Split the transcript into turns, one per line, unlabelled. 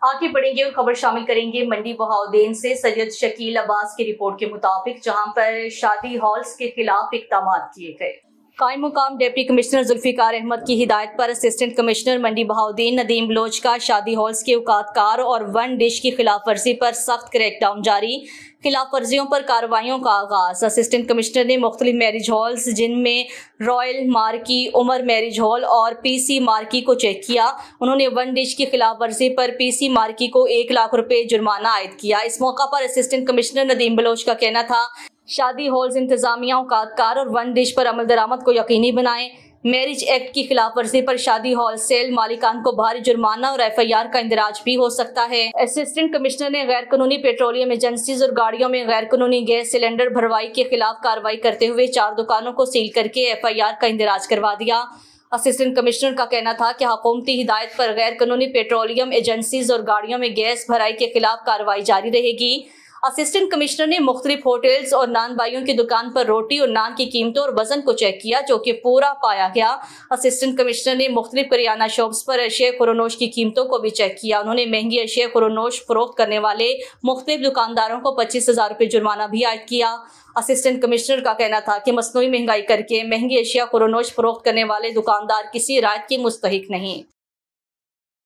आगे बढ़ेंगे और खबर शामिल करेंगे मंडी बहाउद्दीन से। सैयद शकील अब्बास की रिपोर्ट के मुताबिक जहां पर शादी हॉल्स के खिलाफ इक़दाम किए गए। कायम मुकाम डिप्टी कमिश्नर जुल्फिकार अहमद की हिदायत पर असिस्टेंट कमिश्नर मंडी बहाउद्दीन नदीम बलोच का शादी हॉल्स के औकातकार और वन डिश की खिलाफ वर्जी पर सख्त क्रैकडाउन जारी। खिलाफ वर्जियों पर कार्रवाइयों का आगाज। असिस्टेंट कमिश्नर ने मुख्तलिफ मैरिज हॉल्स जिनमें royal marquee, Umar marriage hall और पीसी मार्की को चेक किया। उन्होंने वन डिश की खिलाफ वर्जी पर पीसी मार्की को 1 लाख रुपए जुर्माना आयद किया। इस मौका पर असिस्टेंट कमिश्नर नदीम बलोच का कहना था, शादी हॉल्स इंतजामिया औकातकार और वन डिश पर अमल दरामद को यकीनी बनाएं। मैरिज एक्ट की खिलाफ वर्जी पर शादी हॉल सेल मालिकान को भारी जुर्माना और FIR का इंदराज भी हो सकता है। असिस्टेंट कमिश्नर ने गैर कानूनी पेट्रोलियम एजेंसीज और गाड़ियों में गैर कानूनी गैस सिलेंडर भरवाई के खिलाफ कार्रवाई करते हुए 4 दुकानों को सील करके FIR का इंदराज करवा दिया। असिस्टेंट कमिश्नर का कहना था कि हुकूमती हिदायत पर गैर कानूनी पेट्रोलियम एजेंसीज और गाड़ियों में गैस भराई के खिलाफ कार्रवाई जारी रहेगी। असिस्टेंट कमिश्नर ने मुख्तलिफ होटल्स और नान बाइयों की दुकान पर रोटी और नान की कीमतों और वजन को चेक किया, जो कि पूरा पाया गया। असिस्टेंट कमिश्नर ने मुख्तलिफ करियाना शॉप्स पर अशिया खुरोनोश की कीमतों को भी चेक किया। उन्होंने महंगी अशिया खुरोनोश फरोख्त करने वाले मुख्तलिफ दुकानदारों को 25,000 रुपये जुर्माना भी आयद किया। असिस्टेंट कमिश्नर का कहना था कि मसनूई महंगाई करके महंगी अशिया खुरोनोश फरोख्त करने वाले दुकानदार किसी रायत के मुस्तहिक नहीं।